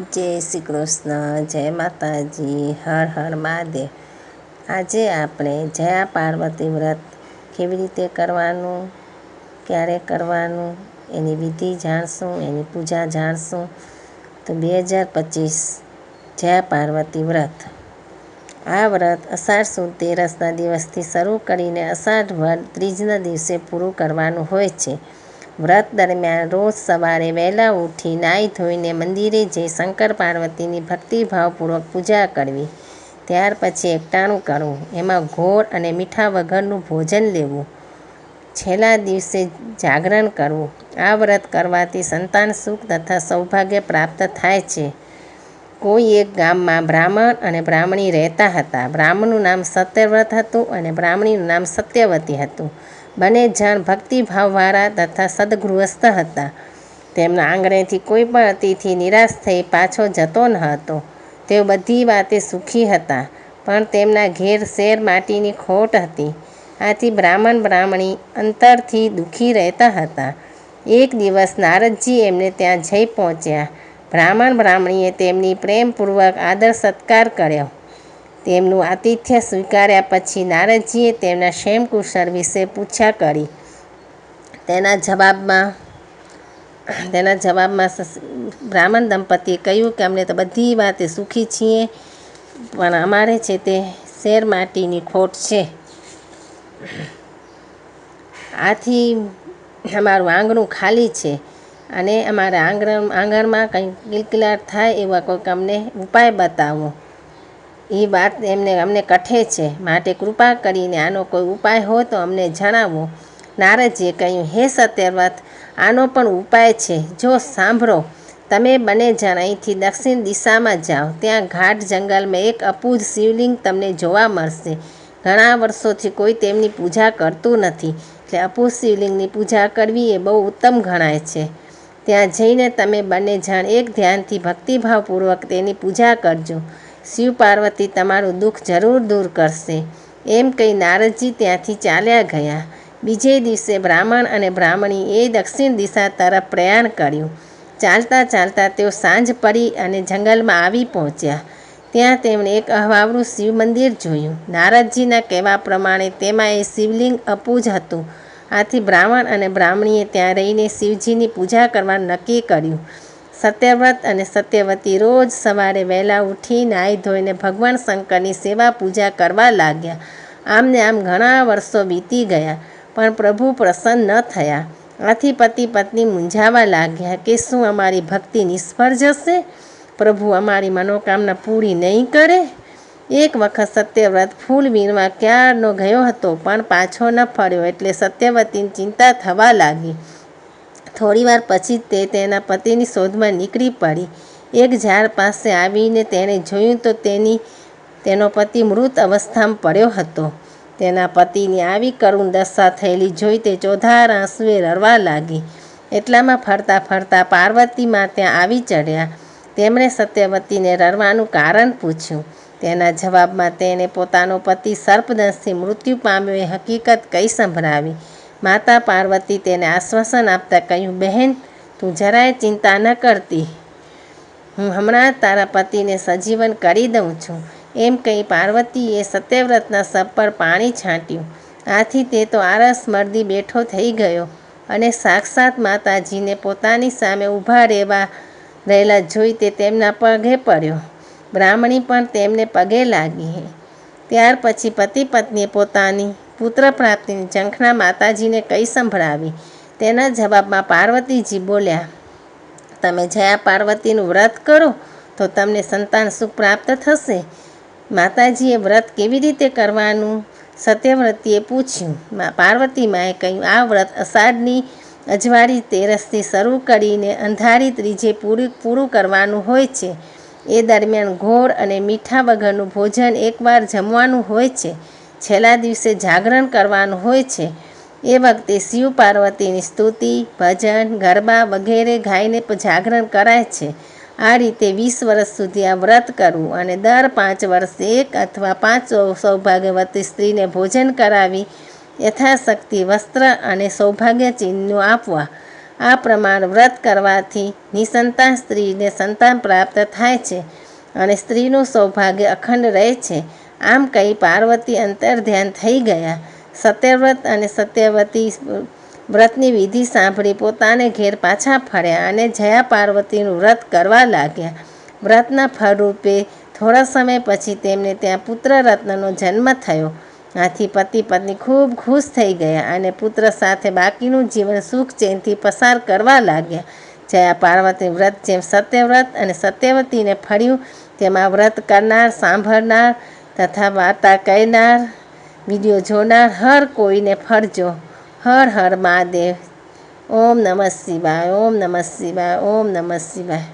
જય શ્રી કૃષ્ણ, જય માતાજી, હર હર મહાદેવ। આજે આપણે જયા પાર્વતી વ્રત કેવી રીતે કરવાનું, ક્યારે કરવાનું, એની વિધિ જાણશું, એની પૂજા જાણશું। તો 2025 જયા પાર્વતી વ્રત। આ વ્રત અષાઢ સુદ તેરસના દિવસથી શરૂ કરીને અષાઢ વદ ત્રીજના દિવસે પૂરું કરવાનું હોય છે। વ્રત દરમિયાન રોજ સવારે વહેલા ઉઠી નાહી ધોઈને મંદિરે જઈ શંકર પાર્વતીની ભક્તિભાવપૂર્વક પૂજા કરવી। ત્યાર પછી એકટાણું કરવું, એમાં ગોળ અને મીઠા વગરનું ભોજન લેવું। છેલ્લા દિવસે જાગરણ કરવું। આ વ્રત કરવાથી સંતાન સુખ તથા સૌભાગ્ય પ્રાપ્ત થાય છે। કોઈ એક ગામમાં બ્રાહ્મણ અને બ્રાહ્મણી રહેતા હતા। બ્રાહ્મણનું નામ સત્યવ્રત હતું અને બ્રાહ્મણીનું નામ સત્યવતી હતું। બંને જણ ભક્તિભાવવાળા તથા સદગૃહસ્થ હતા। તેમના આંગણેથી કોઈ પણ અતિથિ નિરાશ થઈ પાછો જતો ન હતો। તેઓ બધી વાતે સુખી હતા, પણ તેમના ઘેર શેર માટીની ખોટ હતી। આથી બ્રાહ્મણ બ્રાહ્મણી અંતરથી દુઃખી રહેતા હતા। એક દિવસ નારદજી એમને ત્યાં જઈ પહોંચ્યા। બ્રાહ્મણ બ્રાહ્મણીએ તેમની પ્રેમપૂર્વક આદર સત્કાર કર્યો। તેમનું આતિથ્ય સ્વીકાર્યા પછી નારદજીએ તેમના ક્ષેમ કુશળ વિશે પૂછ્યા કરી। તેના જવાબમાં બ્રાહ્મણ દંપતીએ કહ્યું કે અમે તો બધી વાતે સુખી છીએ, પણ અમારે છે તે શેર માટીની ખોટ છે। આથી અમારું આંગણું ખાલી છે અને અમારા આંગણમાં કંઈ કિલકિલાટ થાય એવા કોઈક અમને ઉપાય બતાવો। એ વાત અમને કઠે છે, માટે કૃપા કરીને આનો કોઈ ઉપાય હોય તો અમને જણાવો। નારદજીએ કહ્યું, હે સત્યવ્રત, આનો પણ ઉપાય છે। જો સાંભળો, તમે બંને જણ અહીંથી દક્ષિણ દિશામાં જાઓ। ત્યાં ઘાટ જંગલમાં એક અપૂજ શિવલિંગ તમને જોવા મળશે। ઘણા વર્ષોથી કોઈ તેમની પૂજા કરતું નથી, એટલે અપૂજ શિવલિંગની પૂજા કરવી એ બહુ ઉત્તમ ગણાય છે। ત્યાં જઈને તમે બંને જણ એક ધ્યાનથી ભક્તિભાવપૂર્વક તેની પૂજા કરજો। શિવ પાર્વતી તમારું દુઃખ જરૂર દૂર કરશે। એમ કહી નારદજી ત્યાંથી ચાલ્યા ગયા। બીજે દિવસે બ્રાહ્મણ અને બ્રાહ્મણીએ દક્ષિણ દિશા તરફ પ્રયાણ કર્યું। ચાલતા ચાલતા તેઓ સાંજ પડી અને જંગલમાં આવી પહોંચ્યા। ત્યાં તેમણે એક અહવાવરું શિવ મંદિર જોયું। નારદજીના કહેવા પ્રમાણે તેમાં એ શિવલિંગ અપૂજ હતું। આથી બ્રાહ્મણ અને બ્રાહ્મણીએ ત્યાં રહીને શિવજીની પૂજા કરવાનું નક્કી કર્યું। સત્યવ્રત અને સત્યવતી રોજ સવારે વહેલા ઉઠી નાહી ધોઈને ભગવાન શંકરની સેવા પૂજા કરવા લાગ્યા। આમને આમ ઘણા વર્ષો વીતી ગયા, પણ પ્રભુ પ્રસન્ન ન થયા। આથી પતિ પત્ની મૂંઝાવા લાગ્યા કે શું અમારી ભક્તિ નિષ્ફળ જશે? પ્રભુ અમારી મનોકામના પૂરી નહીં કરે? એક વખત સત્યવ્રત ફૂલ વીણવા ક્યારનો ગયો હતો, પણ પાછો ન ફર્યો, એટલે સત્યવતીને ચિંતા થવા લાગી। થોડીવાર પછી તે તેના પતિની શોધમાં નીકળી પડી। એક ઝાડ પાસે આવીને તેણે જોયું તો તેનો પતિ મૃત અવસ્થામાં પડ્યો હતો। તેના પતિની આવી કરુણ દશા થયેલી જોઈ તે ચોધાર આંસુએ રડવા લાગી। એટલામાં ફરતા ફરતા પાર્વતીમાં ત્યાં આવી ચડ્યા। તેમણે સત્યવતીને રડવાનું કારણ પૂછ્યું। તેના જવાબમાં તેણે પોતાનો પતિ સર્પદંશથી મૃત્યુ પામ્યો એ હકીકત કહી સંભળાવી। માતા પાર્વતી તેને આશ્વાસન આપતા કહ્યું, બહેન, તું જરાય ચિંતા ન કરતી, હું હમણાં જ તારા પતિને સજીવન કરી દઉં છું। એમ કહી પાર્વતીએ સત્યવ્રતના શબ પર પાણી છાંટ્યું। આથી તે તો આરસ મરદી બેઠો થઈ ગયો અને સાક્ષાત માતાજીને પોતાની સામે ઊભા રહેલા જોઈ તે તેમના પગે પડ્યો। બ્રાહ્મણી પણ તેમને પગે લાગી। ત્યાર પછી પતિ પત્નીએ પોતાની પુત્ર પ્રાપ્તિની ઝંખના માતાજીને કહી સંભળાવી। તેના જવાબમાં પાર્વતીજી બોલ્યા, તમે જયા પાર્વતીનું વ્રત કરો તો તમને સંતાન સુખ પ્રાપ્ત થશે। માતાજીએ વ્રત કેવી રીતે કરવાનું સત્યવતીએ પૂછ્યું। પાર્વતી માએ કહ્યું, આ વ્રત અષાઢની અજવાળી તેરસથી શરૂ કરીને અંધારી ત્રીજે પૂરું કરવાનું હોય છે। એ દરમિયાન ગોળ અને મીઠા વગરનું ભોજન એકવાર જમવાનું હોય છે। છેલ્લા દિવસે જાગરણ કરવાનું હોય છે। એ વખતે શિવ પાર્વતીની સ્તુતિ, ભજન, ગરબા વગેરે ગાઈને જાગરણ કરાય છે। આ રીતે 20 વર્ષ સુધી આ વ્રત કરવું અને દર 5 વર્ષે 1 અથવા 5 સૌભાગ્યવતી સ્ત્રીને ભોજન કરાવી યથાશક્તિ વસ્ત્ર અને સૌભાગ્ય ચિહ્નો આપવા। આ પ્રમાણે વ્રત કરવાથી નિસંતાન સ્ત્રીને સંતાન પ્રાપ્ત થાય છે અને સ્ત્રીનું સૌભાગ્ય અખંડ રહે છે. આમ કહી પાર્વતી અંતર્ધ્યાન થઈ ગયા. સત્યવ્રત અને સત્યવતી વ્રતની વિધિ સાંભળી પોતાને ઘેર પાછા ફર્યા અને જયા પાર્વતીનું વ્રત કરવા લાગ્યા. વ્રતના ફળરૂપે થોડા સમય પછી તેમને ત્યાં પુત્ર રત્નનો જન્મ થયો. આથી પતિ પત્ની ખૂબ ખુશ થઈ ગયા અને પુત્ર સાથે બાકીનું જીવન સુખ ચેનથી પસાર કરવા લાગ્યા. જયા પાર્વતી વ્રત જેમ સત્યવ્રત અને સત્યવતીને ફળ્યું તેમાં વ્રત કરનાર, સાંભળનાર તથા વાર્તા કહેનાર, વિડીયો જોનાર હર કોઈને ફળજો. હર હર મહાદેવ. ઓમ નમઃ શિવાય. ઓમ નમઃ શિવાય. ઓમ નમઃ શિવાય.